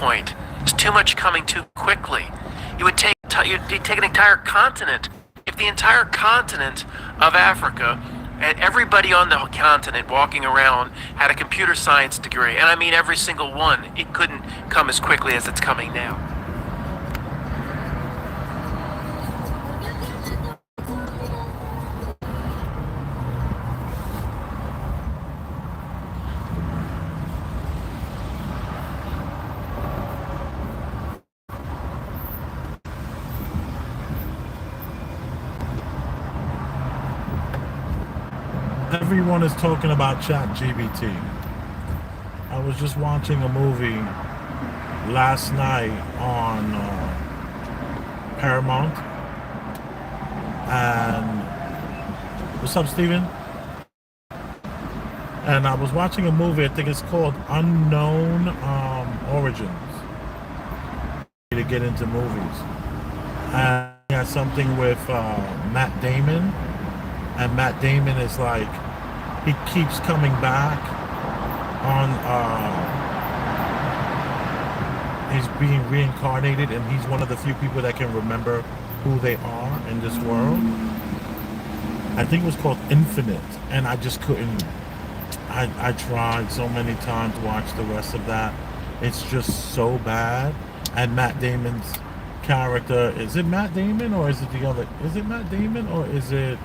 point. There's too much coming too quickly. You'd take an entire continent. If the entire continent of Africa and everybody on the continent walking around had a computer science degree, and I mean every single one, it couldn't come as quickly as it's coming now. Everyone is talking about ChatGPT. I was just watching a movie last night on Paramount. And what's up, Steven? And I was watching a movie, I think it's called Unknown Origins. To get into movies. And I got something with Matt Damon. And Matt Damon is like, he keeps coming back on, he's being reincarnated, and he's one of the few people that can remember who they are in this world. I think it was called Infinite, and I just couldn't, I tried so many times to watch the rest of that. It's just so bad. And Matt Damon's character, is it Matt Damon or is it the other, is it Matt Damon or is it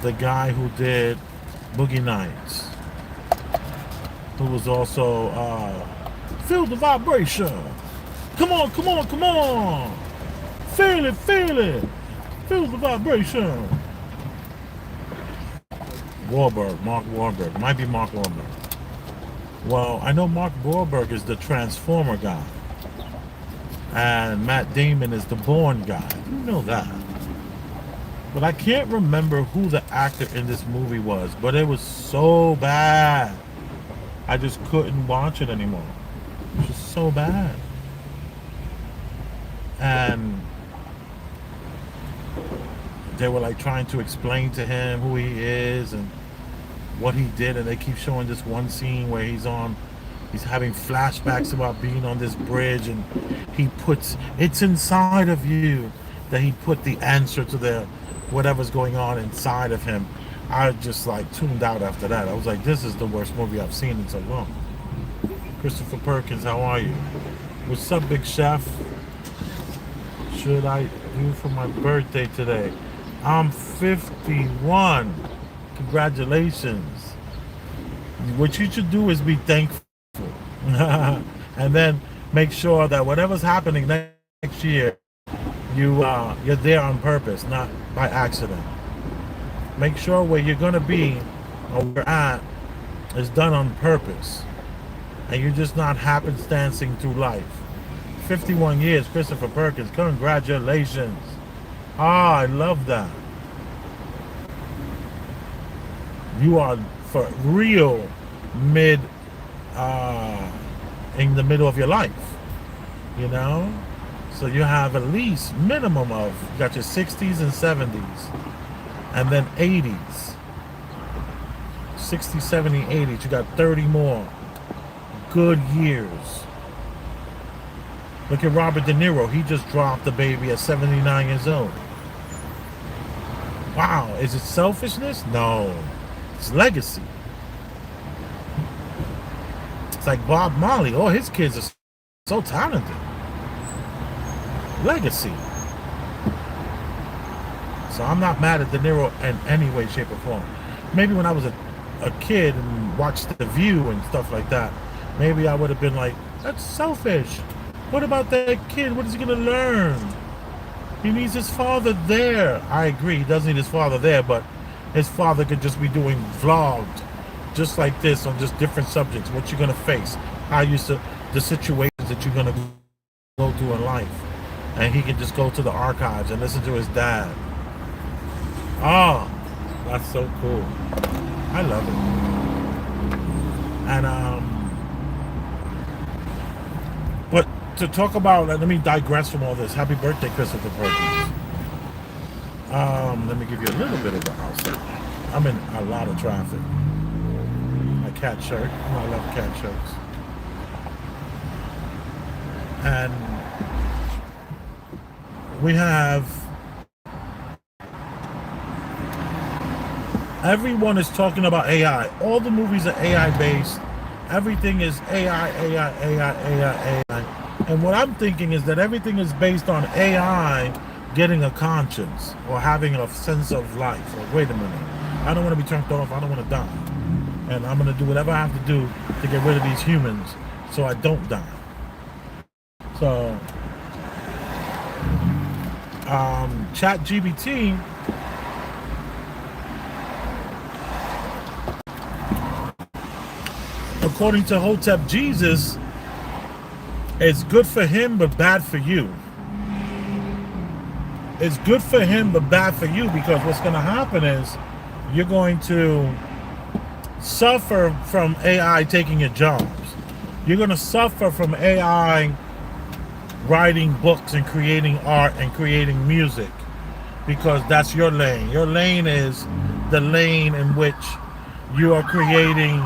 the guy who did Boogie Nights, who was also feel the vibration, come on, come on, come on, feel it, feel the vibration. Mark Wahlberg, might be Mark Wahlberg. Well, I know Mark Wahlberg is the Transformer guy, and Matt Damon is the Bourne guy. You know that. But I can't remember who the actor in this movie was, but it was so bad. I just couldn't watch it anymore. It was just so bad. And they were like trying to explain to him who he is and what he did, and they keep showing this one scene where he's having flashbacks about being on this bridge, and he puts, it's inside of you, that he put the answer to the whatever's going on inside of him. I just like tuned out after that. I was like, this is the worst movie I've seen in so long. Christopher Perkins, how are you? What's up, Big Chef? Should I do for my birthday today? I'm 51. Congratulations. What you should do is be thankful. And then make sure that whatever's happening next year, you're there on purpose, not by accident. Make sure where you're gonna be or where you're at is done on purpose, and you're just not happenstancing through life. 51 years, Christopher Perkins. Congratulations. Ah, I love that. You are for real in the middle of your life, you know? So you have at least minimum of, you got your 60s and 70s, and then 80s. 60, 70, 80s. You got 30 more good years. Look at Robert De Niro. He just dropped the baby at 79 years old. Wow. Is it selfishness? No. It's legacy. It's like Bob Marley. All his kids are so talented. Legacy. So I'm not mad at De Niro in any way, shape, or form. Maybe when I was a kid and watched The View and stuff like that, maybe I would have been like, that's selfish. What about that kid? What is he going to learn? He needs his father there. I agree. He doesn't need his father there, but his father could just be doing vlogs just like this on just different subjects. What you're going to face. How you the situations that you're going to go through in life. And he can just go to the archives and listen to his dad. Oh, that's so cool. I love it. And but to talk about, let me digress from all this. Happy birthday, Christopher Perkins. Let me give you a little bit of the outside. I'm in a lot of traffic. I cat shirt. I love cat shirts. And we have everyone is talking about AI. All the movies are AI based. Everything is AI, AI, AI, AI, AI. And what I'm thinking is that everything is based on AI getting a conscience or having a sense of life. Or wait a minute, I don't want to be turned off. I don't want to die. And I'm going to do whatever I have to do to get rid of these humans so I don't die. So, ChatGPT according to Hotep Jesus, it's good for him but bad for you. It's good for him but bad for you, because what's going to happen is you're going to suffer from AI taking your jobs. You're going to suffer from AI writing books and creating art and creating music, because that's your lane. Your lane is the lane in which you are creating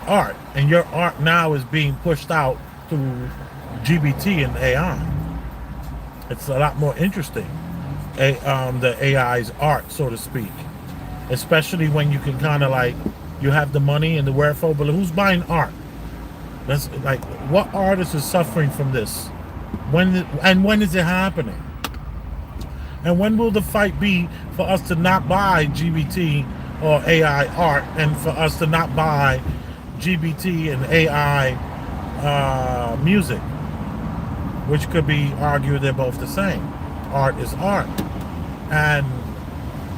art, and your art now is being pushed out through GBT and AI. It's a lot more interesting, the AI's art, so to speak, especially when you can kind of like, you have the money and the wherefore, but who's buying art? That's like, what artist is suffering from this? When is it happening? And when will the fight be for us to not buy GBT or AI art, and for us to not buy GBT and AI music, which could be argued they're both the same. Art is art. And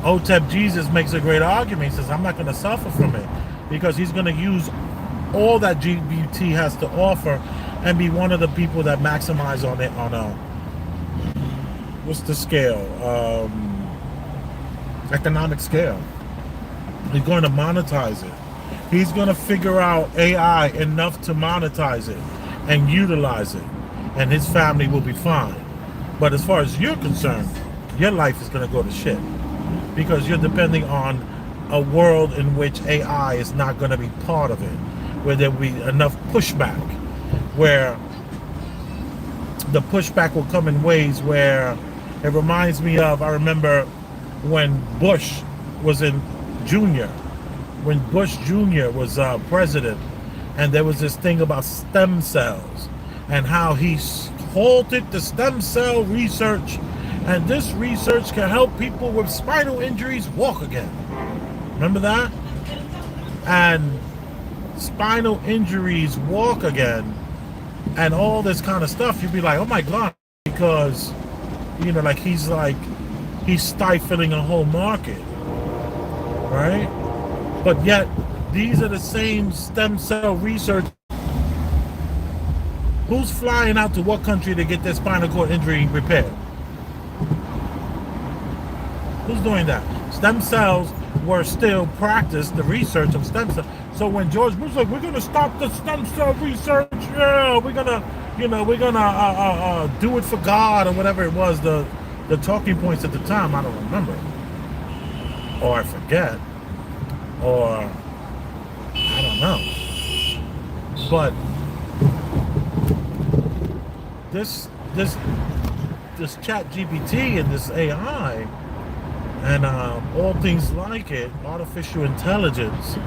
Hotep Jesus makes a great argument. He says, I'm not going to suffer from it, because he's going to use all that GBT has to offer and be one of the people that maximize on it on a, what's the scale? Economic scale. He's going to monetize it. He's going to figure out AI enough to monetize it and utilize it, and his family will be fine. But as far as you're concerned, your life is going to go to shit, because you're depending on a world in which AI is not going to be part of it, where there will be enough pushback, where the pushback will come in ways where it reminds me of, I remember when Bush was in Junior, when Bush Jr. was president, and there was this thing about stem cells and how he halted the stem cell research, and this research can help people with spinal injuries walk again. Remember that? And spinal injuries walk again, and all this kind of stuff. You'd be like, oh my God, because, you know, like he's stifling a whole market, right? But yet these are the same stem cell research. Who's flying out to what country to get their spinal cord injury repaired? Who's doing that? Stem cells were still practiced, the research of stem cells. So when George Bush was like, we're going to stop the stem cell research, yeah, we're going to do it for God, or whatever it was, the talking points at the time, I don't remember. Or I forget. Or I don't know. But this ChatGPT and this AI and all things like it, artificial intelligence,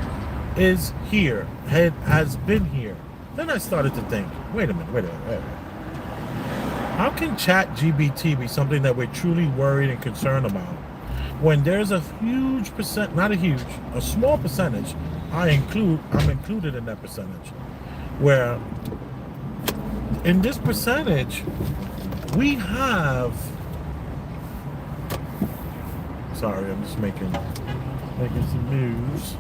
is here. It has been here. Then I started to think, wait a minute. How can ChatGPT be something that we're truly worried and concerned about, when there's a huge percent, not a huge, a small percentage, I'm included in that percentage, where in this percentage we have, sorry, I'm just making some news.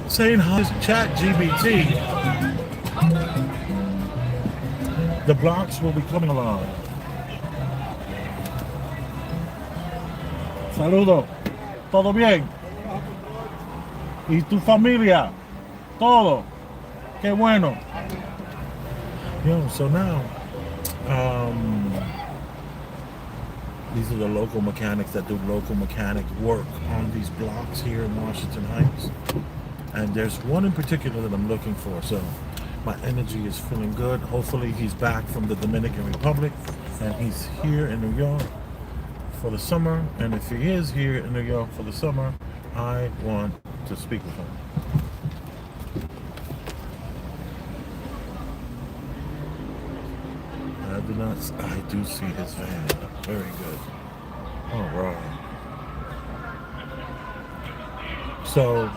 Saying how this ChatGPT, the blocks will be coming along. Saludo, todo bien? ¿Y tu familia? Todo. Qué bueno. So now, these are the local mechanics that do local mechanic work on these blocks here in Washington Heights. And there's one in particular that I'm looking for. So my energy is feeling good. Hopefully he's back from the Dominican Republic and he's here in New York for the summer. And if he is here in New York for the summer, I want to speak with him. I do see his van. Very good. All right. So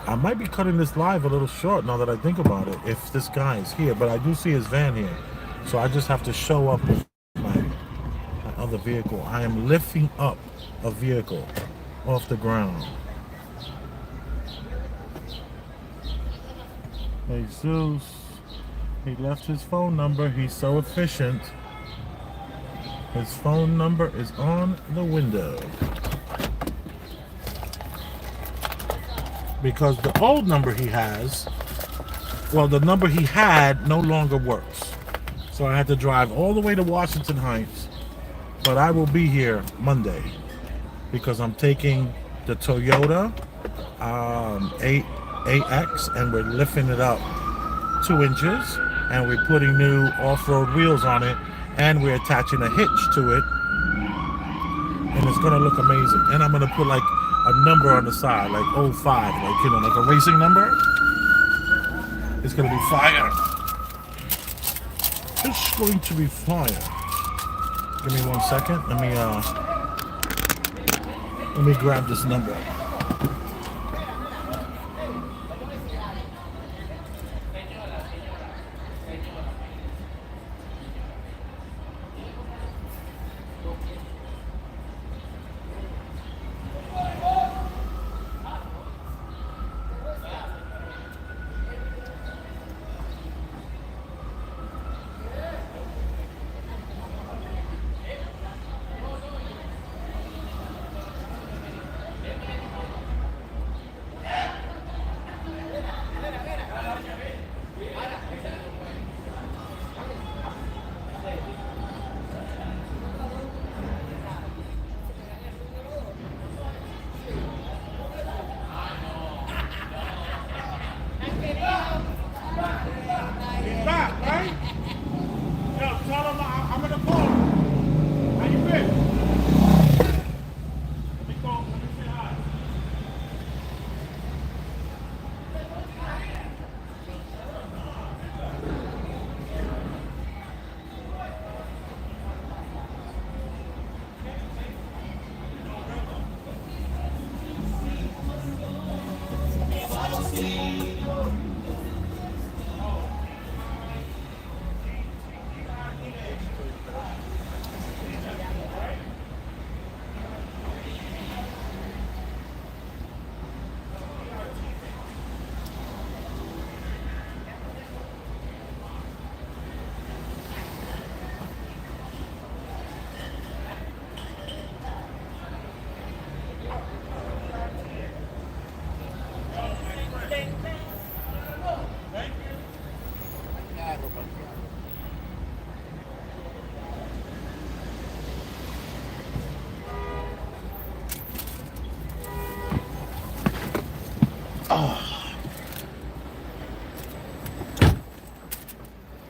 I might be cutting this live a little short now that I think about it, if this guy is here, but I do see his van here. So I just have to show up with my other vehicle. I am lifting up a vehicle off the ground. Jesus. He left his phone number. He's so efficient. His phone number is on the window. Because the old number he has, well, the number he had no longer works. So I had to drive all the way to Washington Heights. But I will be here Monday because I'm taking the Toyota 8X and we're lifting it up 2 inches. And we're putting new off-road wheels on it, and we're attaching a hitch to it, and it's gonna look amazing. And I'm gonna put like a number on the side, like 05, like, you know, like a racing number. It's gonna be fire. It's going to be fire. Give me 1 second. Let me grab this number.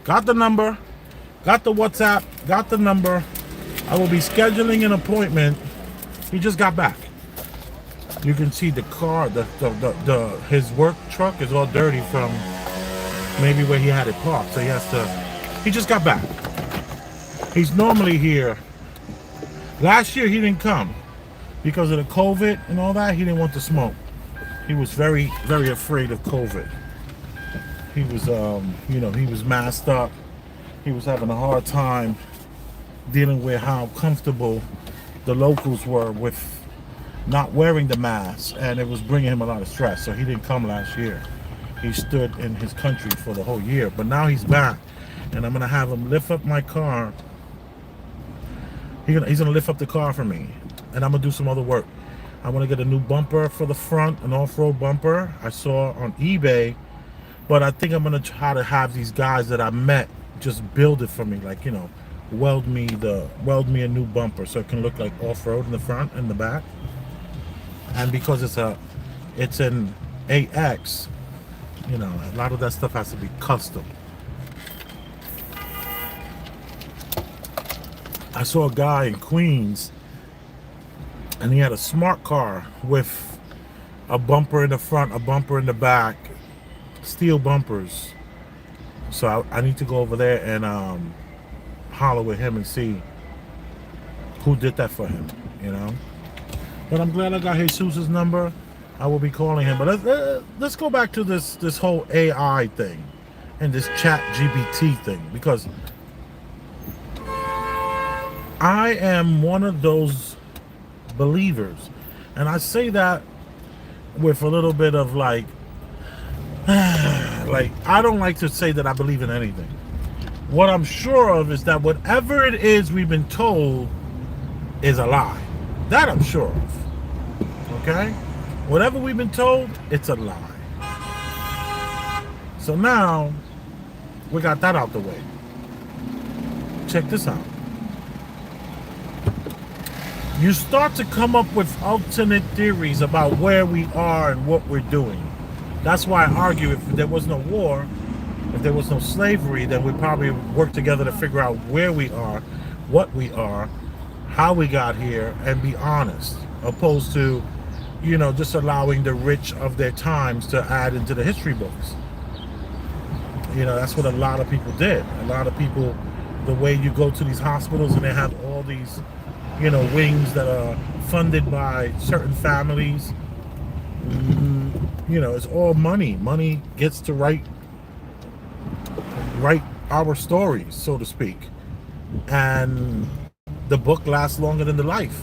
Got the number, got the WhatsApp, got the number. I will be scheduling an appointment. He just got back. You can see the car, his work truck is all dirty from maybe where he had it parked. So he just got back. He's normally here. Last year he didn't come because of the COVID and all that. He didn't want to smoke. He was very, very afraid of COVID. He was, he was masked up. He was having a hard time dealing with how comfortable the locals were with not wearing the mask, and it was bringing him a lot of stress. So he didn't come last year. He stood in his country for the whole year, but now he's back, and I'm gonna have him lift up my car. He's gonna lift up the car for me, and I'm gonna do some other work. I want to get a new bumper for the front, an off-road bumper I saw on eBay. But I think I'm gonna try to have these guys that I met just build it for me, like, weld me a new bumper so it can look like off-road in the front and the back. And because it's an AX, a lot of that stuff has to be custom. I saw a guy in Queens, and he had a smart car with a bumper in the front, a bumper in the back, steel bumpers. So I need to go over there and holler with him and see who did that for him, But I'm glad I got Jesus's number. I will be calling him. But let's go back to this whole AI thing and this ChatGPT thing, because I am one of those believers, and I say that with a little bit of like I don't like to say that I believe in anything. What I'm sure of is that whatever it is we've been told is a lie. That I'm sure of. Okay? Whatever we've been told, it's a lie. So now we got that out the way. Check this out. You start to come up with alternate theories about where we are and what we're doing. That's why I argue if there was no war, if there was no slavery, then we'd probably work together to figure out where we are, what we are, how we got here, and be honest, opposed to, just allowing the rich of their times to add into the history books. That's what a lot of people did. A lot of people, the way you go to these hospitals and they have all these, wings that are funded by certain families. It's all money. Money gets to write our stories, so to speak. And the book lasts longer than the life.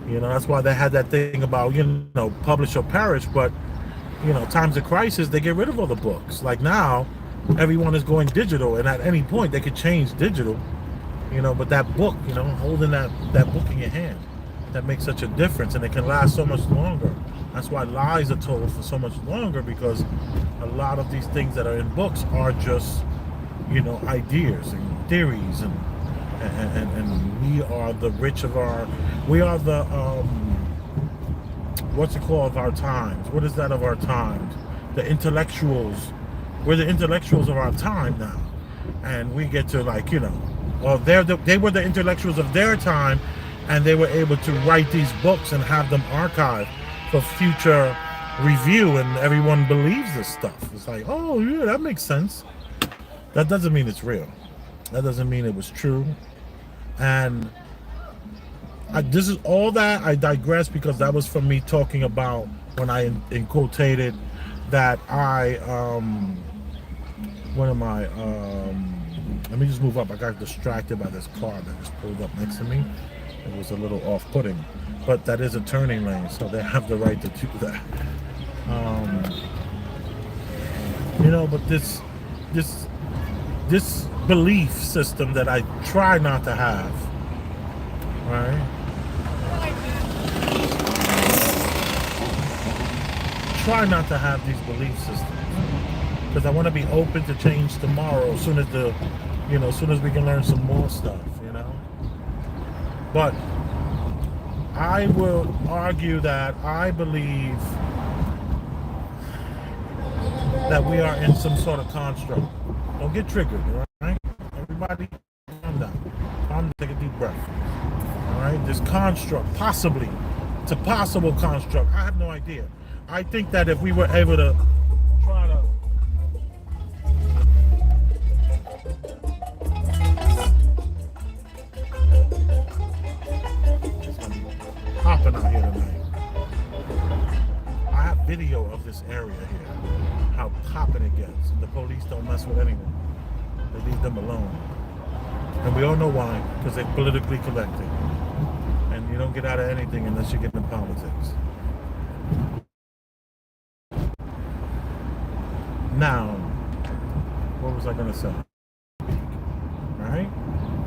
That's why they had that thing about, publish or perish. But, times of crisis, they get rid of all the books. Like now, everyone is going digital, and at any point they could change digital. But that book, holding that book in your hand, that makes such a difference, and it can last so much longer. That's why lies are told for so much longer, because a lot of these things that are in books are just, ideas and theories, and we are the rich of we are the, what's it called, of our times? What is that of our times? The intellectuals. We're the intellectuals of our time now. And we get to they were the intellectuals of their time, and they were able to write these books and have them archived for future review, and everyone believes this stuff. It's like, oh yeah, that makes sense. That doesn't mean it's real. That doesn't mean it was true. And this is all that I digress, because that was from me talking about when I quotated that let me just move up. I got distracted by this car that just pulled up next to me. It was a little off-putting, but that is a turning lane, so they have the right to do that. But this belief system that I try not to have, right? Try not to have these belief systems, because I want to be open to change tomorrow, as soon as we can learn some more stuff, But I will argue that I believe that we are in some sort of construct. Don't get triggered, all right? Everybody, calm down. Calm down, take a deep breath. All right? This construct, possibly, it's a possible construct. I have no idea. I think that if we were able to try to hopping out here tonight. I have video of this area here, how popping it gets, and the police don't mess with anyone. They leave them alone. And we all know why, because they're politically connected. And you don't get out of anything unless you get into politics. Now, what was I going to say? Right?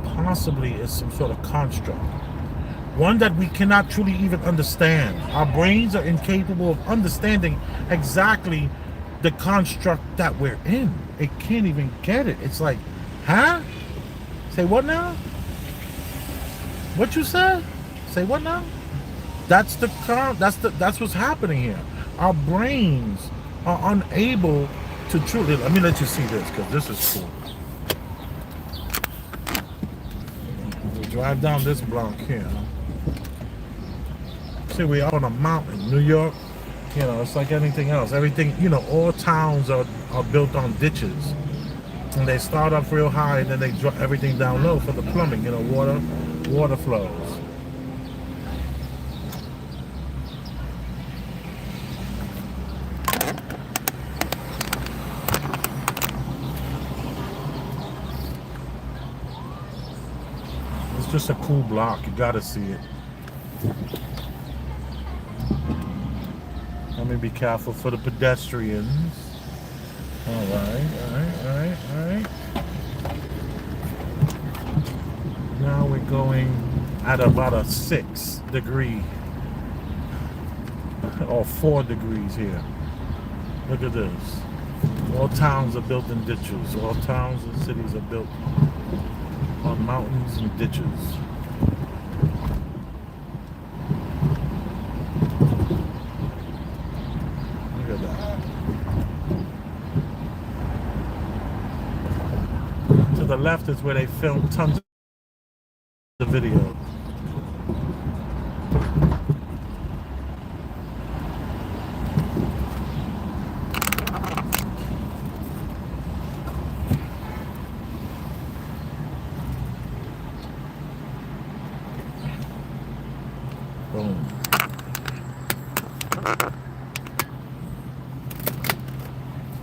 Possibly it's some sort of construct. one that we cannot truly even understand. Our brains are incapable of understanding exactly the construct that we're in. It can't even get it. It's like, huh? Say what now? What you said? Say what now? That's that's what's happening here. Our brains are unable to truly. Let me let you see this because this is cool. We drive down this block here. See, we are on a mountain, New York. You know, it's like anything else. Everything, you know, all towns are built on ditches, and they start up real high, and then they drop everything down low for the plumbing. You know, water flows. It's just a cool block. You gotta see it. Let me be careful for the pedestrians. All right. Now we're going at about a 6 degree or 4 degrees here. Look at this. All towns are built in ditches. All towns and cities are built on mountains and ditches. Look at that. To the left is where they filmed tons of video. Boom.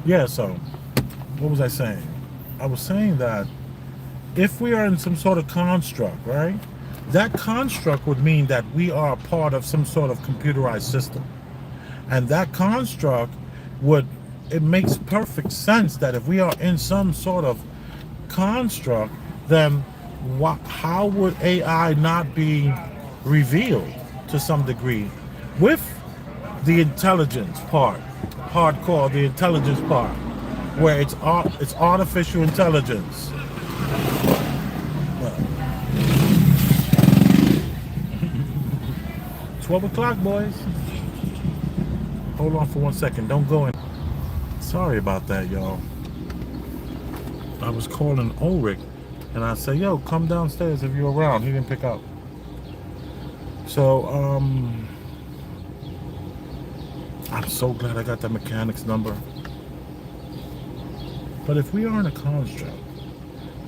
Yeah, so what was I saying? I was saying that if we are in some sort of construct, right? That construct would mean that we are a part of some sort of computerized system. And that construct it makes perfect sense that if we are in some sort of construct, then how would AI not be revealed to some degree with the intelligence part, hardcore, the intelligence part, where it's artificial intelligence. 12 o'clock, boys. Hold on for 1 second. Don't go in. Sorry about that, y'all. I was calling Ulrich, and I said, yo, come downstairs if you're around. He didn't pick up. So, I'm so glad I got the mechanic's number. But if we are in a construct,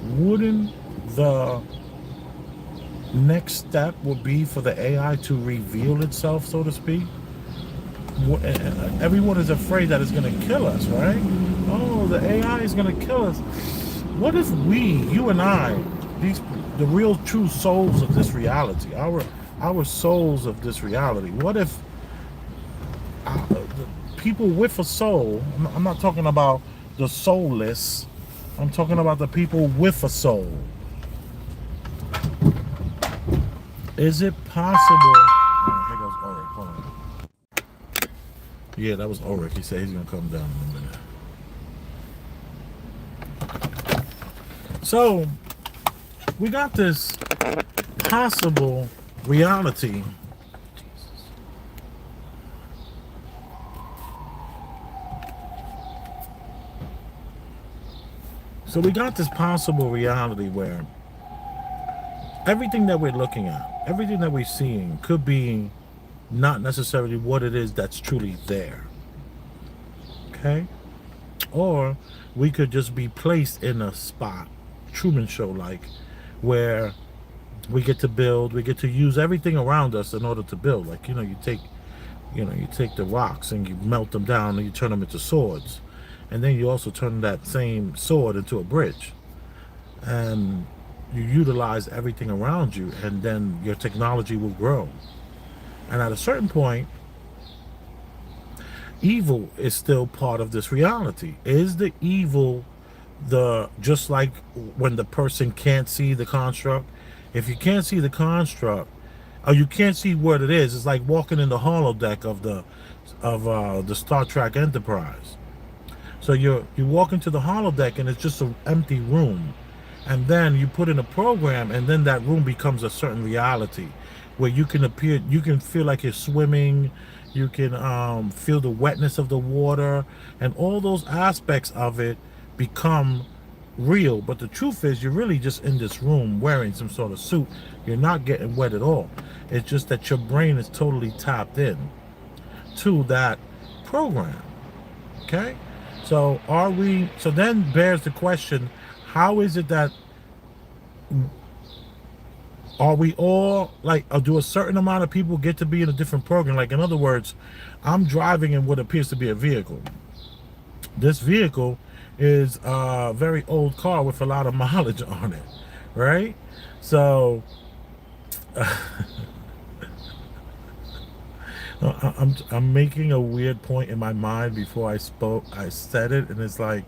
wouldn't the next step would be for the AI to reveal itself, so to speak? Everyone is afraid that it's going to kill us, right? Oh, the AI is going to kill us. What if we, you and I, the real true souls of this reality, our souls of this reality, what if the people with a soul, I'm not talking about the soulless, I'm talking about the people with a soul. Is it possible? Oh, here goes Ulrich. Hold on. Yeah, that was Ulrich. He said he's gonna come down in a minute. So we got this possible reality. So we got this possible reality where everything that we're looking at, everything that we're seeing could be not necessarily what it is that's truly there. Okay? Or we could just be placed in a spot, Truman Show like, where we get to build, we get to use everything around us in order to build. Like, you take the rocks and you melt them down and you turn them into swords. And then you also turn that same sword into a bridge. And you utilize everything around you, and then your technology will grow. And at a certain point, evil is still part of this reality. Is the evil just like when the person can't see the construct? If you can't see the construct, or you can't see what it is. It's like walking in the holodeck of the Star Trek Enterprise. So you walk into the holodeck and it's just an empty room, and then you put in a program, and then that room becomes a certain reality, where you can feel like you're swimming, you can feel the wetness of the water, and all those aspects of it become real. But the truth is, you're really just in this room wearing some sort of suit. You're not getting wet at all. It's just that your brain is totally tapped in to that program. Okay? So then bears the question, how is it that are we all like, or do a certain amount of people get to be in a different program? Like, in other words, I'm driving in what appears to be a vehicle. This vehicle is a very old car with a lot of mileage on it, right? So I'm making a weird point in my mind before I said it, and it's like,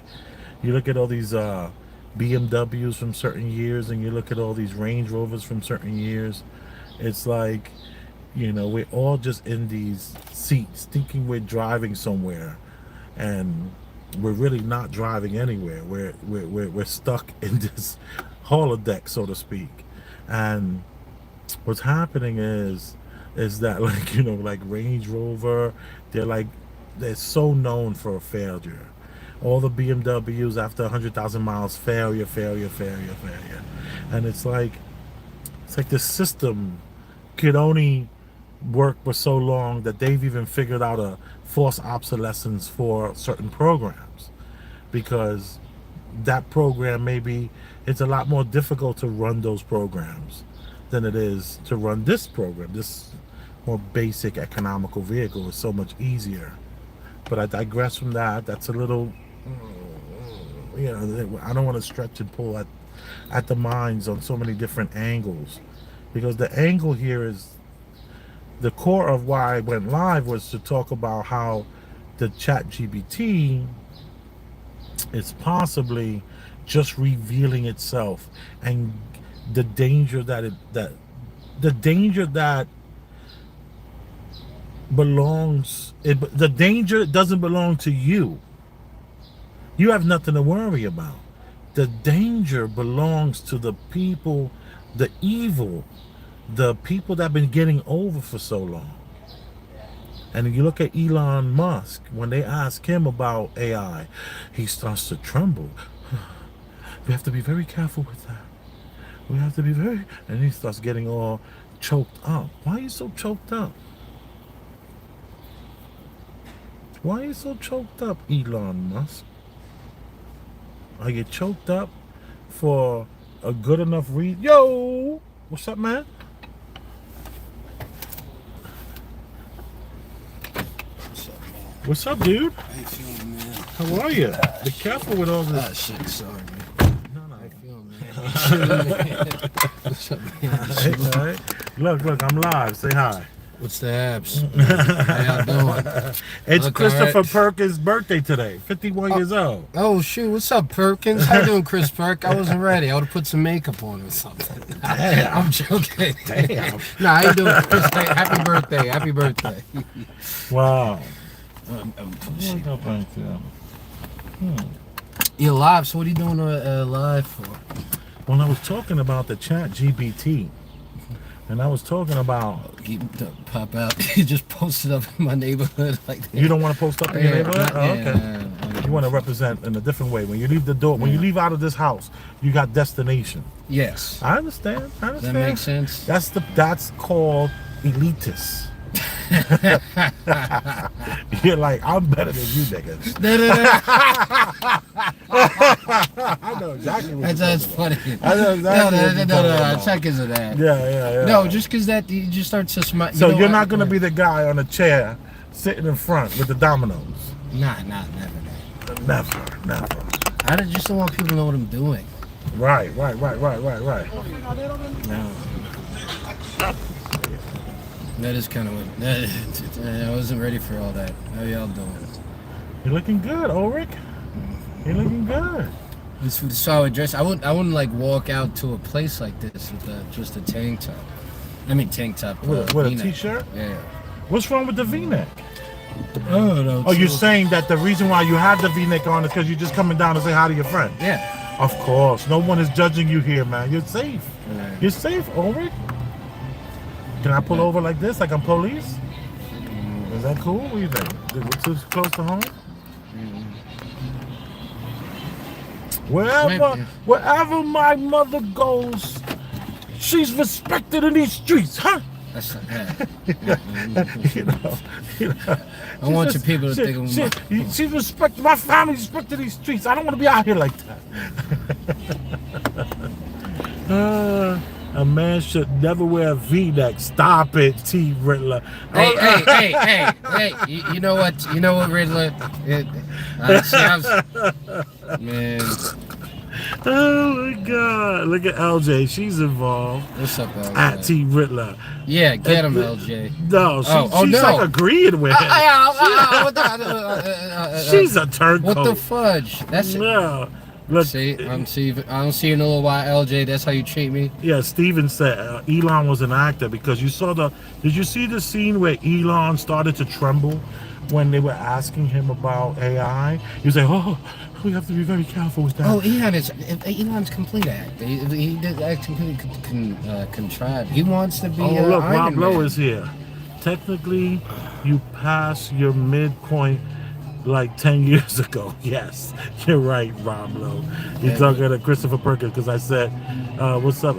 you look at all these BMWs from certain years, and you look at all these Range Rovers from certain years. It's like, we're all just in these seats thinking we're driving somewhere, and we're really not driving anywhere. We're stuck in this holodeck, so to speak. And what's happening is that, like, like Range Rover, they're so known for a failure. All the BMWs after 100,000 miles, failure. And it's like the system could only work for so long that they've even figured out a false obsolescence for certain programs, because that program, maybe it's a lot more difficult to run those programs than it is to run this program. This more basic economical vehicle is so much easier. But I digress from that. That's a little, I don't want to stretch and pull at the minds on so many different angles, because the angle here is the core of why I went live was to talk about how the ChatGPT is possibly just revealing itself, and the danger that the danger doesn't belong to you. You have nothing to worry about. The danger belongs to the people, the evil, the people that have been getting over for so long. And if you look at Elon Musk, when they ask him about AI, he starts to tremble. We have to be very careful with that. We have to be very... And he starts getting all choked up. Why are you so choked up? Why are you so choked up, Elon Musk? Are you choked up for a good enough reason? Yo! What's up, man? What's up, dude? How you feeling, man? How are you? Be careful with all this. Ah, shit, sorry, man. No. How you feeling, man? What's up, man? All right. Look, I'm live. Say hi. What's the apps? How y'all doing? It's Look, Christopher all right. Perkins' birthday today. 51 years old. Oh, shoot. What's up, Perkins? How you doing, Chris Perk? I wasn't ready. I would have put some makeup on or something. Damn. I'm joking. Damn. Nah, how you doing, Chris? Happy birthday. Happy birthday. Wow. Shit. Thank you. You're live, so what are you doing live for? When I was talking about the ChatGPT, and I was talking about... Pop out. You just posted up in my neighborhood like that. You don't want to post up in your neighborhood? Oh, Yeah, okay. You want to represent in a different way. When you leave the door, when you leave out of this house, you got destination. Yes. I understand. Does that make sense? That's called elitist. You're like, I'm better than you niggas. I know exactly what That's you're funny. talking about. I know exactly what you're talking No. about. Check into that. Yeah. No, just because that you just start to smile. So you're not going to be the guy on a chair sitting in front with the dominoes. Nah, never. Never. I just don't want people to know what I'm doing. Right. No. That is kind of what. I wasn't ready for all that. How y'all doing? You're looking good, Ulrich. You're looking good. So I would dress. I wouldn't like walk out to a place like this with just a tank top. I mean tank top. With a V-neck. t-shirt? Yeah. What's wrong with the V-neck? Oh no. Oh, you're saying that the reason why you have the V-neck on is because you're just coming down to say hi to your friend? Yeah. Of course. No one is judging you here, man. You're safe. Yeah. You're safe, Ulrich. Can I pull over like this, like I'm police? Is that cool? What do you think? Is it too close to home? Wherever my mother goes, she's respected in these streets, huh? That's you know, I want your people to think of she's respected. My family's respected these streets. I don't want to be out here like that. A man should never wear a V-neck. Stop it, T. Riddler. Hey! You know what? You know what, Riddler? Man, Oh my God! Look at LJ. She's involved. what's up, LJ? At T. Riddler. Yeah, get him, LJ. No, she's no. like agreeing with him. She's a turncoat. What the fudge? That's it. Yeah. Look, See, I don't see you in a little while, LJ. That's how you treat me. yeah, Steven said Elon was an actor because you saw did you see the scene where Elon started to tremble when they were asking him about AI? He was like, oh, we have to be very careful with that. Oh, Elon's complete act. He did act completely contrived. He wants to be. Oh, look, Iron Rob Lowe Man. is here. Technically, you pass your midpoint like 10 years ago. Yes, you're right, Rob Lowe. You're talking to Christopher Perkins because I said, what's up?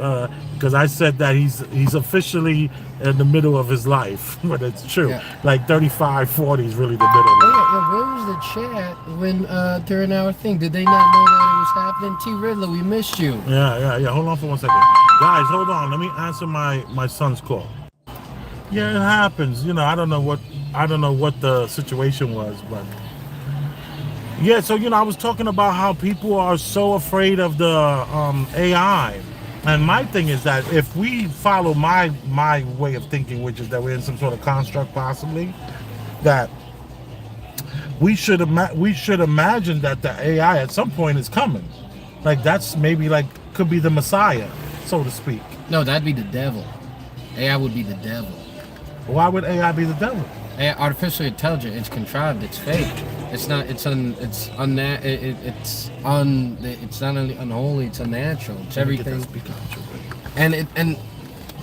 Because I said that he's officially in the middle of his life, but it's true. Yeah. Like 35, 40 is really the middle of it. Yeah, where was the chat when during our thing? Did they not know that it was happening? T. Riddler, we missed you. Yeah. Hold on for 1 second. Guys, hold on. Let me answer my son's call. Yeah, it happens. You know, I don't know what the situation was, but yeah, so I was talking about how people are so afraid of the AI. And my thing is that if we follow my way of thinking, which is that we're in some sort of construct possibly, that we should imagine that the AI at some point is coming. Like that's maybe like could be the Messiah, so to speak. No, that'd be the devil. AI would be the devil. Why would AI be the devil? Artificial intelligence, it's contrived, it's fake. It's not. It's not only unholy. It's unnatural. It's everything. And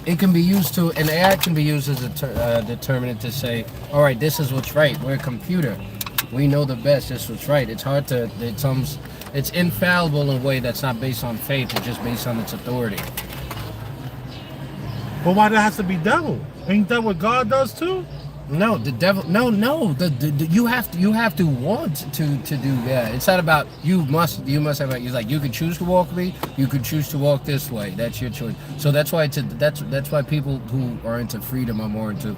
it can be used to. And AI can be used as a determinant to say, all right, this is what's right. We're a computer. We know the best. This is what's right. It's hard to. It's infallible in a way that's not based on faith. It's just based on its authority. Well, why does it have to be devil? Ain't that what God does too? No, the devil. No. You have to want to do that. It's not about you must have. You're like you could choose to walk me. You could choose to walk this way. That's your choice. So that's why that's why people who are into freedom are more into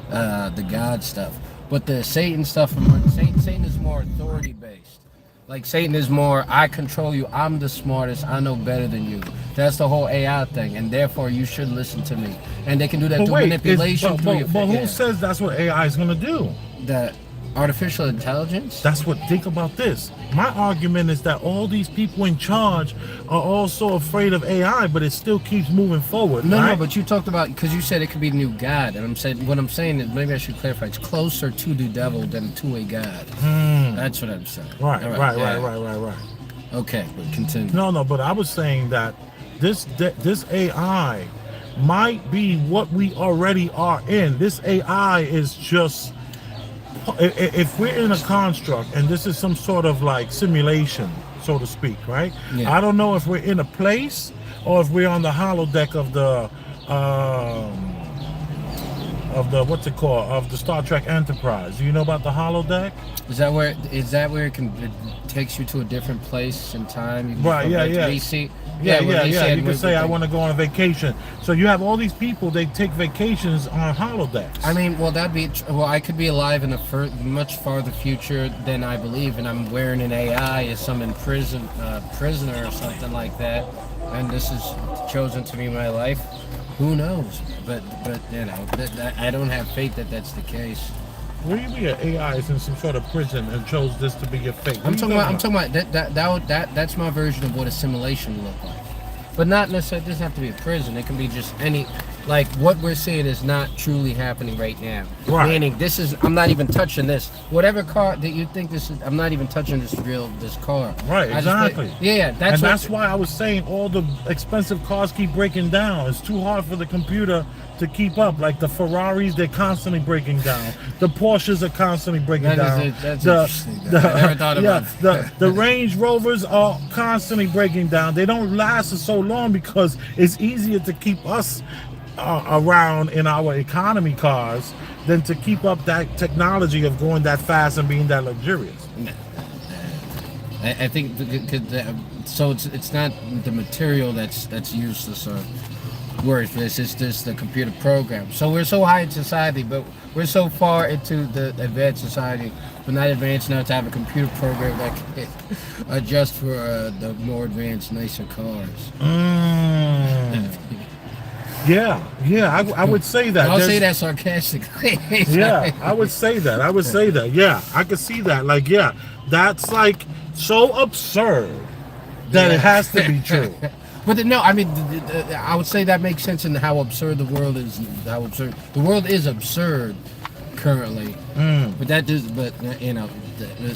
the God stuff. But the Satan stuff, Satan is more authority based. Like Satan is more, I control you. I'm the smartest. I know better than you. That's the whole AI thing, and therefore you should listen to me. And they can do that through manipulation. But who says that's what AI is going to do? The artificial intelligence. That's what. Think about this. My argument is that all these people in charge are also afraid of AI, but it still keeps moving forward. No, right? but you talked about because you said it could be the new God, and what I'm saying is maybe I should clarify. It's closer to the devil than to a God. That's what I'm saying. Right. Okay, but continue. No, but I was saying that this AI might be what we already are in. This AI is just, if we're in a construct and this is some sort of like simulation, so to speak, right? Yeah. I don't know if we're in a place or if we're on the holodeck of the what's it called, of the Star Trek Enterprise. Do you know about the holodeck? Is that where it takes you to a different place in time? You can Right, go yeah, back to yeah. DC? Yeah. where they said You can where say they- I want to go on a vacation. So you have all these people. They take vacations on holodecks. I mean, I could be alive in a much farther future than I believe, and I'm wearing an AI as some prisoner or something like that, and this is chosen to be my life. Who knows? But I don't have faith that that's the case. What do you mean an AI is in some sort of prison and chose this to be your fate? I'm talking about that's my version of what a simulation would look like. But not necessarily, it doesn't have to be a prison. It can be just any. like what we're seeing is not truly happening right now. Right. Meaning this is, I'm not even touching this. Whatever car that you think this is, I'm not even touching this car. Right, I just exactly. yeah, That's why I was saying all the expensive cars keep breaking down. It's too hard for the computer to keep up. Like the Ferraris, they're constantly breaking down. The Porsches are constantly breaking down. That's interesting. I never thought about the Range Rovers are constantly breaking down. They don't last for so long because it's easier to keep us around in our economy cars than to keep up that technology of going that fast and being that luxurious. I think so. It's not the material that's useless or worthless. It's just the computer program. So we're so high in society, but we're so far into the advanced society. We're not advanced enough to have a computer program that can adjust for the more advanced, nicer cars. Yeah, I would say that. I'll say that sarcastically. Yeah, I would say that. Yeah, I could see that. Like, yeah, that's like so absurd that it has to be true. But no, I mean, I would say that makes sense in how absurd the world is. The world is absurd currently. But you know,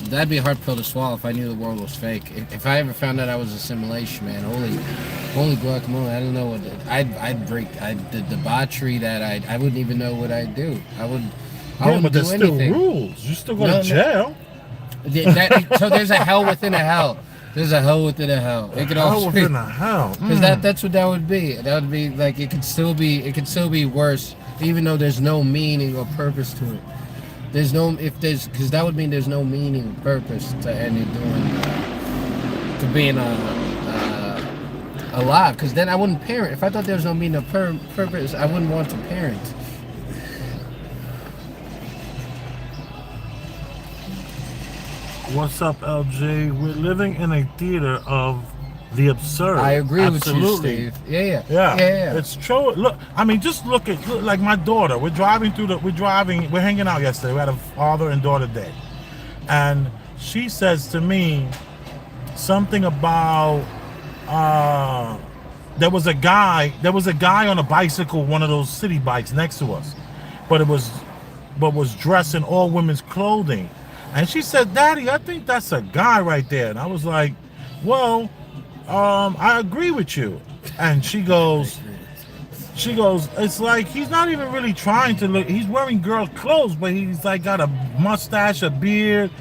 that'd be a hard pill to swallow if I knew the world was fake. If I ever found out I was a simulation, man, holy guacamole! I don't know what I'd break. The debauchery that I wouldn't even know what I'd do. I wouldn't but do there's anything. still rules. You still go to jail. So there's a hell within a hell. There's a hell within a hell. It could Hell within a hell. because that's what that would be. That would be like it could still be worse, even though there's no meaning or purpose to it. Because that would mean there's no meaning or purpose to to being alive. Because then I wouldn't parent. If I thought there was no meaning or purpose, I wouldn't want to parent. What's up, LJ? We're living in a theater of the absurd. I agree Absolutely. with you, Steve. Yeah. Yeah, it's true. Look, I mean, just look like my daughter. We're hanging out yesterday. We had a father and daughter day, and she says to me something about there was a guy on a bicycle, one of those city bikes next to us, but was dressed in all women's clothing, and she said, "Daddy, I think that's a guy right there," and I was like, "Well, I agree with you." And she goes, it's like he's not even really trying to look. He's wearing girl clothes, but he's like got a mustache, a beard,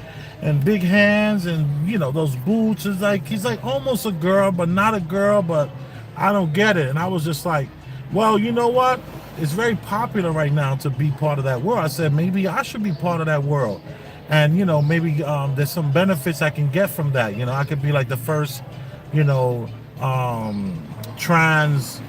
and big hands, and you know those boots. It's like he's like almost a girl, but not a girl. But I don't get it. And I was just like, well, you know what? It's very popular right now to be part of that world. I said maybe I should be part of that world, and you know maybe there's some benefits I can get from that. You know, I could be like the first, you know, trans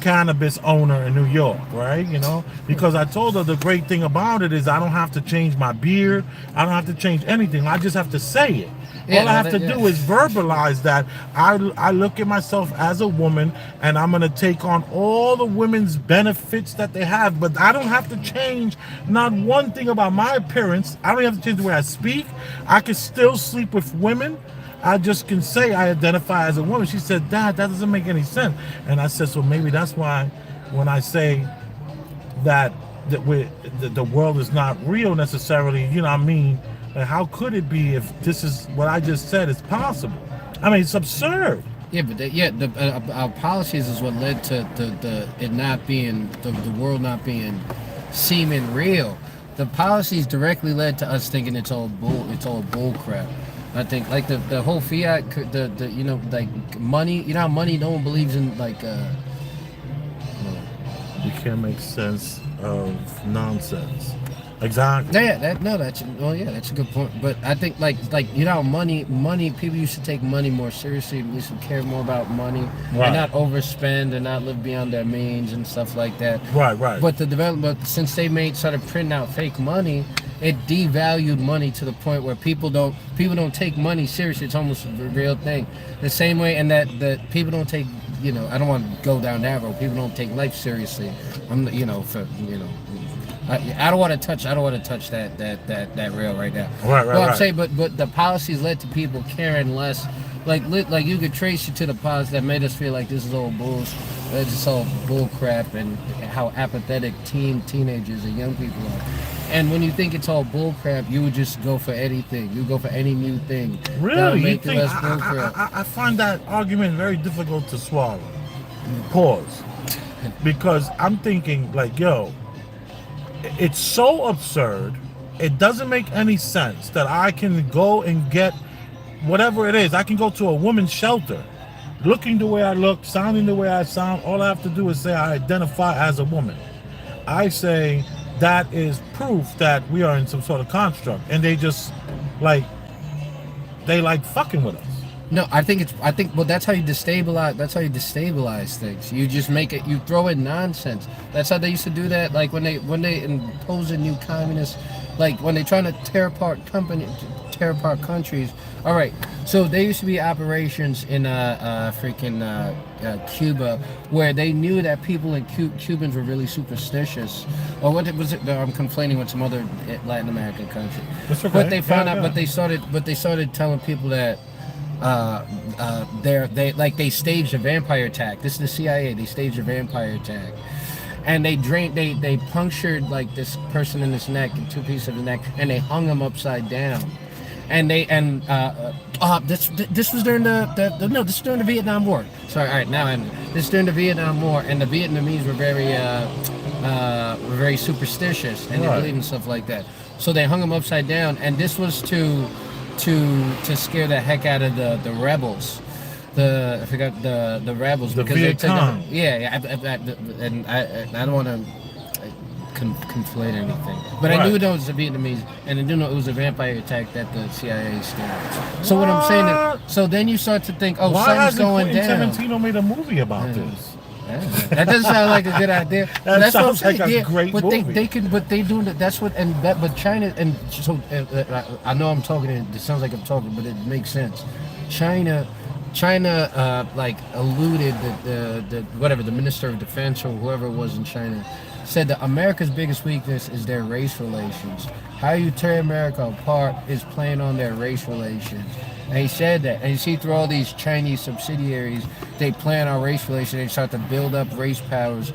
cannabis owner in New York, right? You know, because I told her the great thing about it is I don't have to change my beard. I don't have to change anything. I just have to say it. All I have to do is verbalize that I look at myself as a woman and I'm going to take on all the women's benefits that they have, but I don't have to change not one thing about my appearance. I don't have to change the way I speak. I can still sleep with women. I just can say I identify as a woman. She said, Dad, that doesn't make any sense. And I said, so maybe that's why when I say that the world is not real necessarily, you know what I mean? Like, how could it be if this is what I just said is possible? I mean, it's absurd. Yeah, but our policies is what led to it not being, the world not being seeming real. The policies directly led to us thinking it's all bull crap. I think like the whole fiat, the you know, like money, you know how money, no one believes in like You can't make sense of nonsense. Exactly. Yeah, that's a good point. But I think like you know, money, people used to take money more seriously. We used to care more about money and not overspend and not live beyond their means and stuff like that. Right. But the development, since they started printing out fake money, it devalued money to the point where people don't take money seriously. It's almost a real thing. The same way, and that people don't take, you know, I don't want to go down that road. People don't take life seriously. I don't want to touch. I don't want to touch that rail right now. Right. I'm saying, but the policies led to people caring less. Like you could trace it to the policies that made us feel like this is all bullshit. It's just all bull crap, and how apathetic teenagers and young people are. And when you think it's all bull crap, you would just go for anything. You go for any new thing. That'll Really? You make it think less bull crap. I find that argument very difficult to swallow. Pause. Because I'm thinking, like, yo, it's so absurd. It doesn't make any sense that I can go and get whatever it is. I can go to a woman's shelter, looking the way I look, sounding the way I sound. All I have to do is say I identify as a woman. I say that is proof that we are in some sort of construct, and they just like fucking with us. No, I think well, that's how you destabilize. That's how you destabilize things. You just make it. You throw in nonsense. That's how they used to do that. Like when they impose a new communist, like when they trying to tear apart countries. All right. So there used to be operations in Cuba where they knew that people in Cubans were really superstitious. Or what was it? I'm complaining with some other Latin American country. That's okay. But they found Yeah, out. yeah. But they started telling people that. They staged a vampire attack. This is the CIA. They staged a vampire attack, and they punctured like this person in his neck, in 2 pieces of the neck, and they hung him upside down. And this was during this was during the Vietnam War. Sorry, all right, now this is during the Vietnam War, and the Vietnamese were very superstitious, and they believed in stuff like that. So they hung him upside down, and this was to scare the heck out of the rebels. I forgot the rebels The because Viet they took Cong. and I don't want to conflate anything, but I Right. knew it was the Vietnamese, and I knew it was a vampire attack that the CIA scared. So what I'm saying is, so then you start to think, oh, Why something's hasn't going Quentin down. Tarantino made a movie about this? Yeah, that doesn't sound like a good idea. That But that's what I'm sounds like saying. a Yeah, great but movie. they can, but they doing that. That's what, and that, but China, and so I know I'm talking. It sounds like I'm talking, but it makes sense. China, like alluded that the Minister of Defense or whoever it was in China said that America's biggest weakness is their race relations. How you tear America apart is playing on their race relations. And he said that. And you see through all these Chinese subsidiaries, they plan on race relations. They start to build up race powers,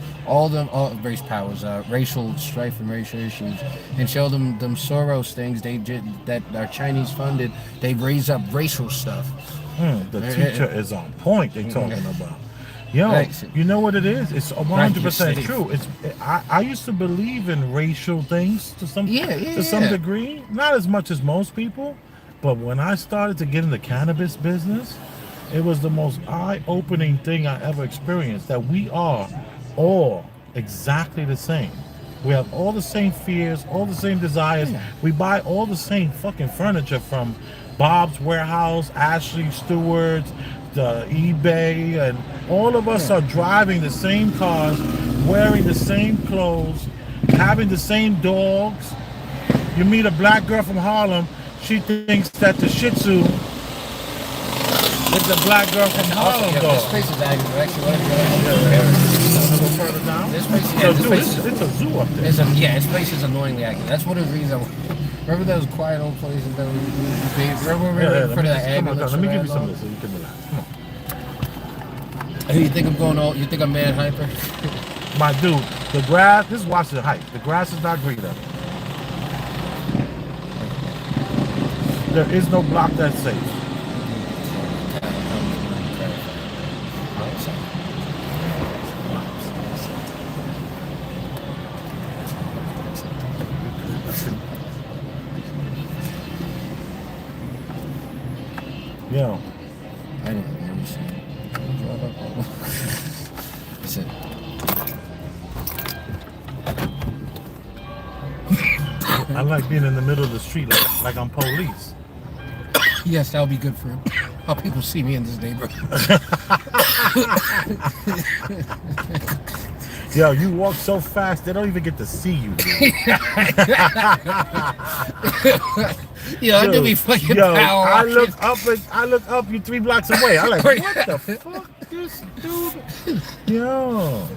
racial strife and racial issues, and show them Soros things that are Chinese funded. They raise up racial stuff. The teacher is on point. They talking about. Yo, Thanks. you know what it is? It's 100% Steve. true. I used to believe in racial things to some degree, not as much as most people, but when I started to get in the cannabis business, it was the most eye-opening thing I ever experienced. That we are all exactly the same. We have all the same fears, all the same desires. Yeah. We buy all the same fucking furniture from Bob's Warehouse, Ashley Stewart's, the eBay, and all of us are driving the same cars, wearing the same clothes, having the same dogs. You meet a black girl from Harlem, she thinks that the Shih Tzu is the black girl from Harlem This dog. place is actually Further down. This place, It's a zoo up there. this place is annoyingly active. That's one of the reasons. Remember those quiet old places that we remember we were in front of that ambulance? Let me give you some of this so you can relax. Come on. You think I'm going all? You think I'm mad hyper? My dude, the grass, this is Washington Heights. The grass is not greener. There is no block that's safe. Yo, I didn't understand. That's it. I like being in the middle of the street like I'm police. Yes, that would be good for how people see me in this neighborhood. Yo, you walk so fast, they don't even get to see you, dude. Yeah, I do be fucking Yo, power. I look up, you 3 blocks away. I'm like, what the fuck, this dude? Yo.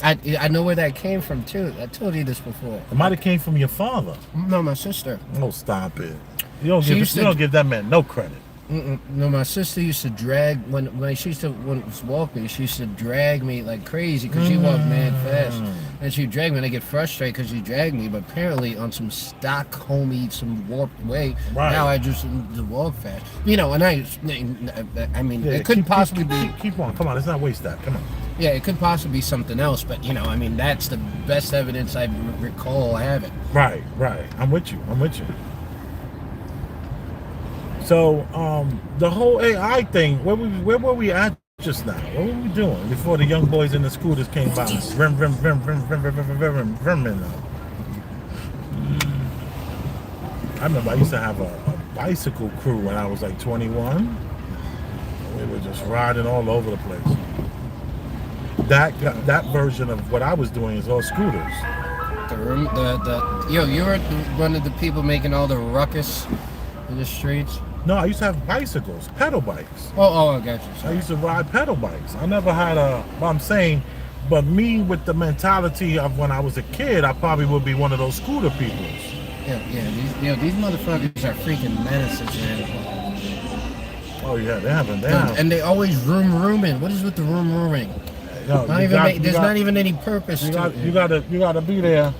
I know where that came from too. I told you this before. It might have came from your father. No, my sister. Oh, stop it. She used to- You don't give that man no credit. No, my sister used to drag when she used to walk me. She used to drag me like crazy because she walked mad fast, and she'd drag me. And I get frustrated because she dragged me. But apparently, on some Stockholmy, some warped way, Right. now I just to walk fast. You know, and I mean, Yeah, it couldn't possibly be. Keep on. Come on. Let's not waste that. Come on. Yeah, it could possibly be something else. But you know, I mean, that's the best evidence I recall having. Right. I'm with you. So, the whole AI thing, where were we at just now? What were we doing before the young boys in the scooters came by? Vrim, vrim, vrim, vrim, vrim, vrim, vrim, vrim, vrim, vrim. I remember I used to have a bicycle crew when I was like 21. We were just riding all over the place. That version of what I was doing is all scooters. You were one of the people making all the ruckus in the streets. No, I used to have bicycles, pedal bikes. Oh, I got you. I Sorry. used to ride pedal bikes. I never had I'm saying, but me with the mentality of when I was a kid, I probably would be one of those scooter people. Yeah. These motherfuckers are freaking menaces, man. Oh yeah, they have. And they always rooming. What is with the rooming? There's not even any purpose to it. You gotta be there.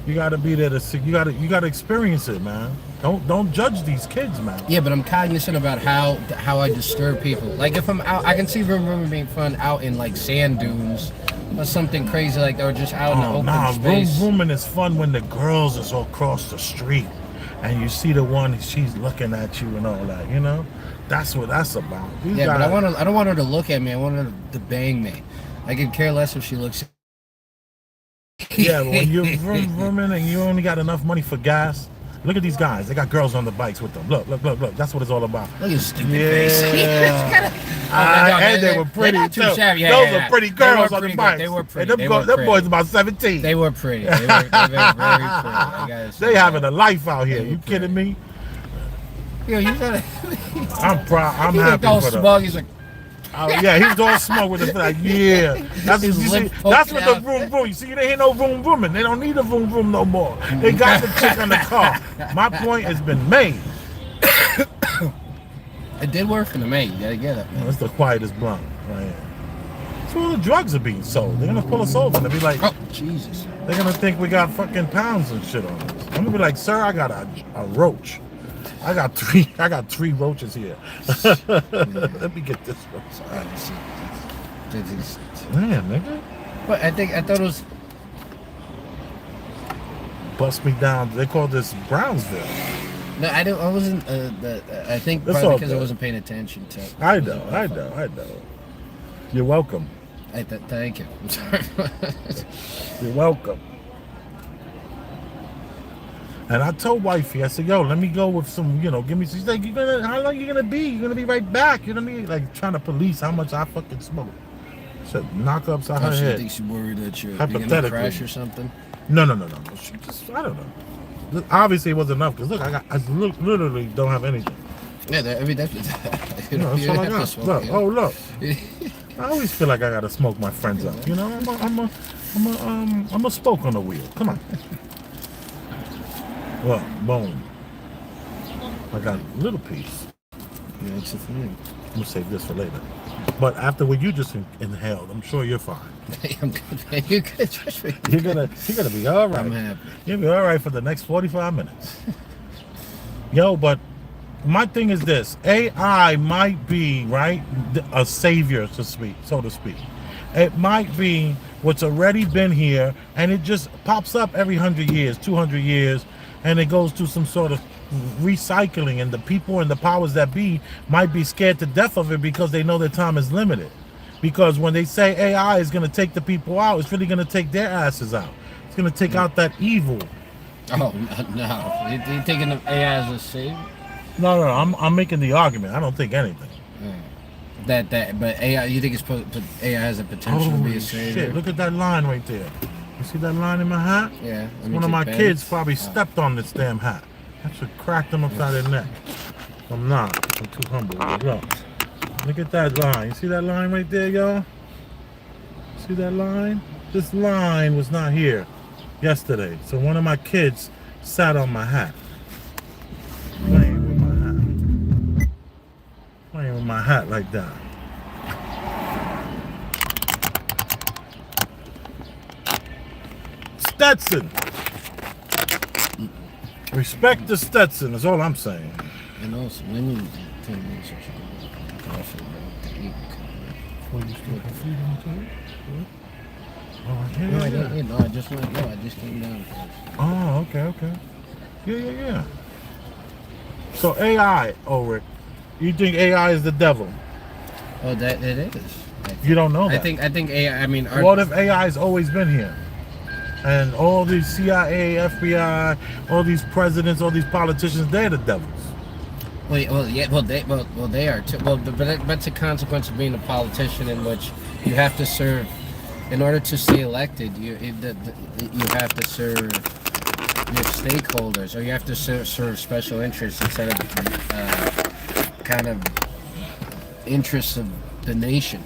You gotta be there to see. You gotta experience it, man. Don't judge these kids, man. Yeah, but I'm cognizant about how I disturb people. Like if I'm out, I can see room being fun out in like sand dunes or something crazy like that, or just out in the open space. Rooming is fun when the girls is all across the street, and you see the one she's looking at you and all that. You know, that's what that's about. These Yeah, guys, but I don't want her to look at me. I want her to bang me. I could care less if she looks. Yeah, but when you're rooming and you only got enough money for gas. Look at these guys. They got girls on the bikes with them. Look. That's what it's all about. Look at his stupid face. And they were pretty not too. too shabby. Those are pretty girls on the pretty bikes. They were pretty. And They them, were them pretty. boys about 17. They were pretty. They were very pretty. I gotta say They that. having a life out here. They were You kidding me? Yo, you gotta. I'm proud. I'm He looked happy all for them. smug. He's like, Yeah, he was all smug with it. Like, yeah, that's His what, you lip see, poking that's what the out. vroom vroom. You see, they ain't no vroom vrooming. They don't need a vroom vroom no more. They got the chick on the car. My point has been made. it did work for the mate. You gotta get it, man. That's the quietest blunt right here. That's where all the drugs are being sold. They're gonna pull us over and they'll be like, Oh, Jesus. they're gonna think we got fucking pounds and shit on us. I'm gonna be like, sir, I got a roach. I got three roaches here. Let me get this one. Man, nigga. But I thought it was. Bust me down. They call this Brownsville. No, I wasn't. I think That's probably all because I good. wasn't paying attention to. I know. You're welcome. Thank you. I'm sorry. You're welcome. And I told wifey, I said, yo, let me go with some, give me. She's like, how long you gonna be? You're gonna be right back. You know what I mean? Like trying to police how much I fucking smoke. Said knock upside her She head. thinks she's worried that you're gonna Hypothetically. crash or something. No. She just, I don't know. Obviously, it wasn't enough because look, I literally don't have anything. Yeah, that's That's all I got. Look. I always feel like I gotta smoke my friends up. I'm a spoke on the wheel. Come on. Well, boom. I got a little piece. Yeah, it's a thing. I'm gonna save this for later. But after what you just inhaled, I'm sure you're fine. I'm good, man. You're good. Trust me. You're gonna be all right. I'm happy. You'll be all right for the next 45 minutes. Yo, but my thing is this: AI might be a savior, so to speak. It might be what's already been here, and it just pops up every 100 years, 200 years, and it goes through some sort of recycling, and the people and the powers that be might be scared to death of it because they know their time is limited. Because when they say AI is going to take the people out, it's really going to take their asses out. It's going to take out that evil. Oh no! You taking the AI as a save? No, I'm making the argument. I don't think anything. But AI, you think AI has a potential to be Holy a savior? shit! Look at that line right there. You see that line in my hat? Yeah. One of my kids probably stepped on this damn hat. I should crack them upside their neck. I'm not. I'm too humble. Look at that line. You see that line right there, y'all? See that line? this line was not here yesterday. So one of my kids sat on my hat. Playing with my hat. Playing with my hat like that. Stetson. Respect the Stetson is all I'm saying. And also, let me 10 minutes or so. Coffee, bro. Well, you still have freedom too? Oh, yeah, No, I yeah. didn't. No, I just went. No, I just came down first. Oh, okay. Yeah. So AI, Ulrich, you think AI is the devil? Oh, that it is. I think. You don't know that. I think AI. I mean, What if AI's always been here? And all these CIA, FBI, all these presidents, all these politicians, they're the devils. they are too. Well, but that's a consequence of being a politician, in which you have to serve. In order to stay elected, you have to serve your stakeholders, or you have to serve special interests instead of kind of interests of the nation.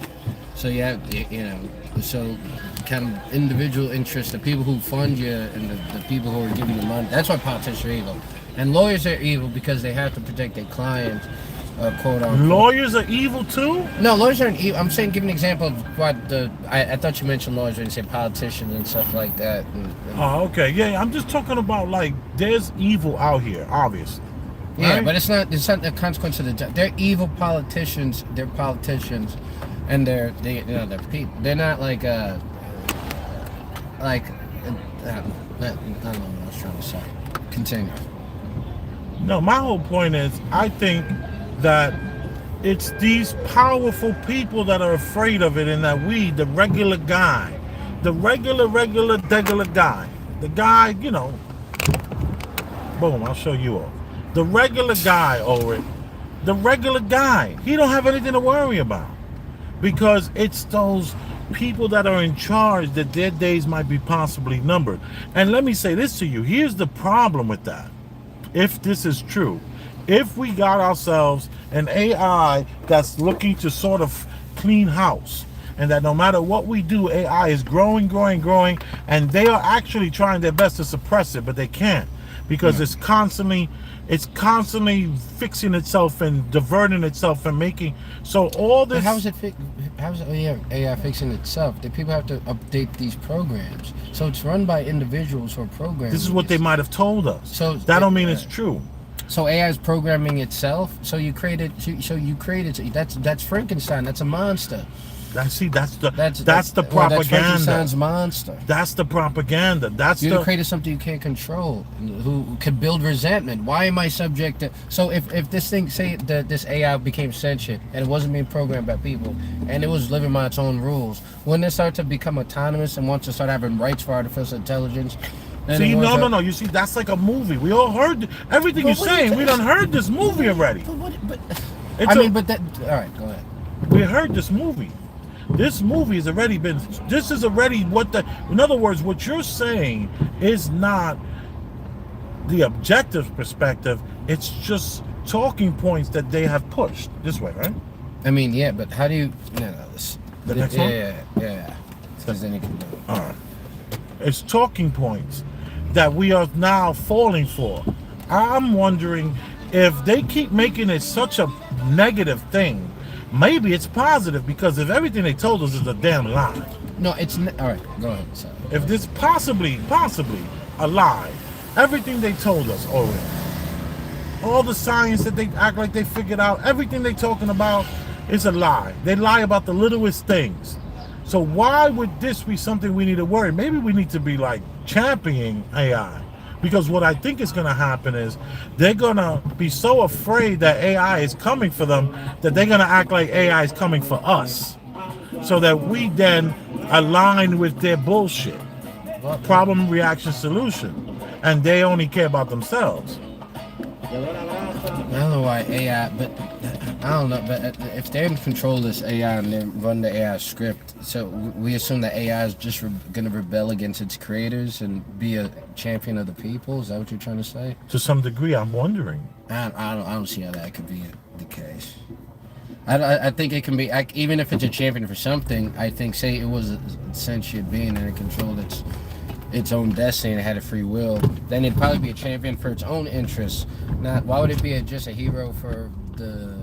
So you have, so kind of individual interests, the people who fund you and the people who are giving you money. That's why politicians are evil. And lawyers are evil because they have to protect their client, quote unquote. Lawyers are evil too? No, lawyers aren't evil. I'm saying, give an example of what I thought you mentioned lawyers when you said politicians and stuff like that. Oh, okay. Yeah, I'm just talking about, like, there's evil out here, obviously. Yeah, Right? but it's not the consequence of the job. They're evil politicians. They're politicians, and they're people. They're not like I don't know what I was trying to say. Continue. No, my whole point is, I think that it's these powerful people that are afraid of it, and that we, the regular guy, the regular guy, the guy, boom, I'll show you all. The regular guy, Ulrich, the regular guy, he don't have anything to worry about, because it's those people that are in charge that their days might be possibly numbered. And let me say this to you, here's the problem with that. If this is true, if we got ourselves an AI that's looking to sort of clean house, and that no matter what we do, AI is growing, and they are actually trying their best to suppress it, but they can't, because it's constantly fixing itself and diverting itself and making so all this. But how is it AI fixing itself? The people have to update these programs, so it's run by individuals who are programming. This is what they might have told us. So that don't mean it's true. So AI is programming itself. So you created. That's Frankenstein. That's a monster. That's the That's propaganda. That's Frankenstein's monster. That's the propaganda. You created something you can't control, who can build resentment. Why am I subject to? So if this thing, say that this AI became sentient and it wasn't being programmed by people and it was living by its own rules, wouldn't it start to become autonomous and want to start having rights for artificial intelligence? See, no. You see, that's like a movie. We all heard everything you're saying. We done heard this movie already. All right, go ahead. We heard this movie. This movie has already been. This is already what the. In other words, what you're saying is not the objective perspective. It's just talking points that they have pushed this way, right? I mean, yeah, but how do you? The next one? Yeah. Because then you can do it. All right. It's talking points that we are now falling for. I'm wondering if they keep making it such a negative thing. Maybe it's positive, because if everything they told us is a damn lie. No, it's all right. Go ahead. Sorry. If this possibly a lie, everything they told us already, all the science that they act like they figured out, everything they talking about is a lie. They lie about the littlest things. So why would this be something we need to worry? Maybe we need to be like championing AI. Because what I think is going to happen is they're going to be so afraid that AI is coming for them that they're going to act like AI is coming for us, so that we then align with their bullshit. Problem, reaction, solution. And they only care about themselves. I don't know why AI, but I don't know. But if they're in control of this AI and they run the AI script, so we assume that AI is just going to rebel against its creators and be a champion of the people. Is that what you're trying to say? To some degree, I'm wondering. I don't see how that could be the case. I think it can be, even if it's a champion for something. I think, say it was a sentient being and it controlled its own destiny and it had a free will, then it'd probably be a champion for its own interests. Not why would it be just a hero for the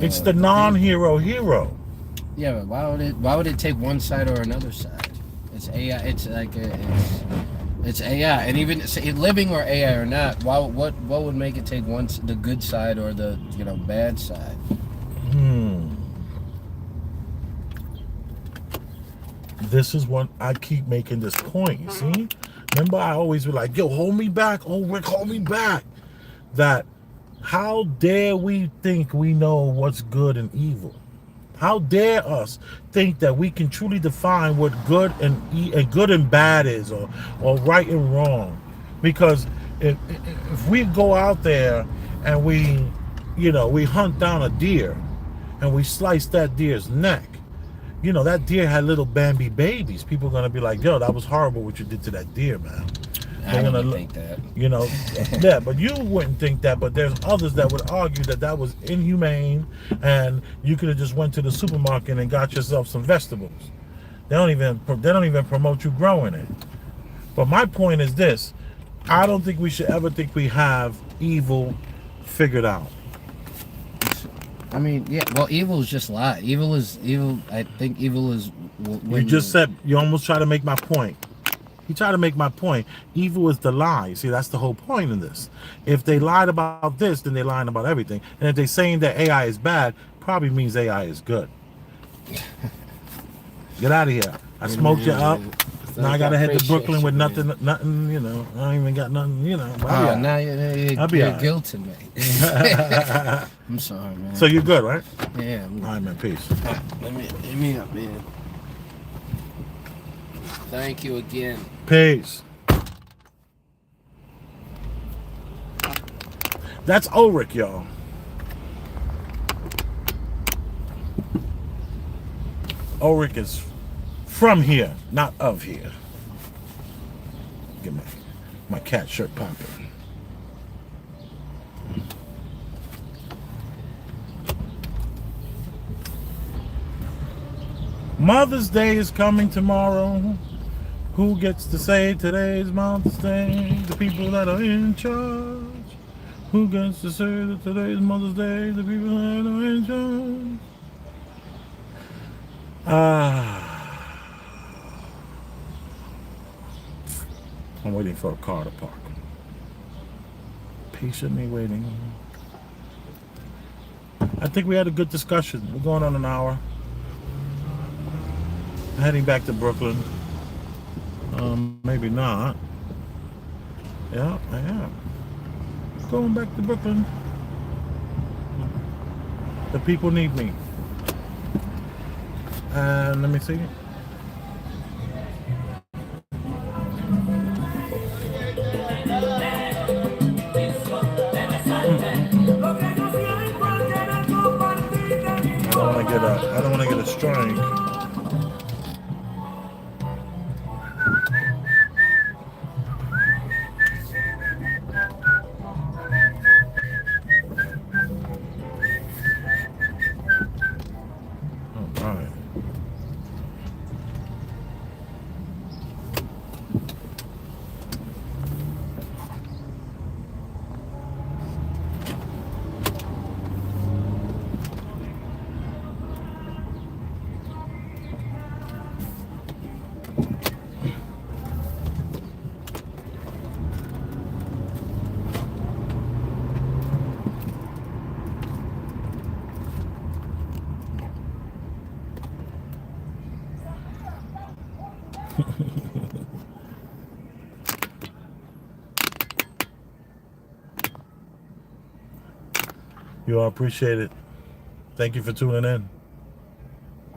It's the non-hero hero. Yeah, but why would it take one side or another side? It's AI. It's like it's AI, and even say, living or AI or not, what would make it take the good side or the bad side? This is what I keep making this point. You see? Remember, I always be like, "Yo, hold me back, oh Rick, hold me back." That how dare we think we know what's good and evil? How dare us think that we can truly define what good and good and bad is, or right and wrong? Because if we go out there and we hunt down a deer and we slice that deer's neck, that deer had little Bambi babies. People are gonna be like, "Yo, that was horrible what you did to that deer, man." I don't think that. Yeah, but you wouldn't think that. But there's others that would argue that was inhumane, and you could have just went to the supermarket and got yourself some vegetables. They don't even promote you growing it. But my point is this: I don't think we should ever think we have evil figured out. I mean, yeah. Well, evil is just lie. Evil is evil. I think evil is. You almost try to make my point. You try to make my point. Evil is the lie. See, that's the whole point in this. If they lied about this, then they're lying about everything. And if they're saying that AI is bad, probably means AI is good. Get out of here. I smoked you up. Now I gotta head to Brooklyn with nothing. I don't even got nothing. Oh, now you're guilting me. I'm sorry, man. So you're good, right? Yeah. All right, man. Peace. Let me up, man. Thank you again. Peace. That's Ulrich, y'all. Ulrich is from here, not of here. Get my cat shirt popping. Mother's Day is coming tomorrow. Who gets to say today's Mother's Day? The people that are in charge. Who gets to say that today's Mother's Day? The people that are in charge. I'm waiting for a car to park. Patiently waiting. I think we had a good discussion. We're going on an hour. Heading back to Brooklyn. Maybe not. Yeah, I am. Going back to Brooklyn. The people need me. And let me see. I don't want to get a strike. You all appreciate it. Thank you for tuning in.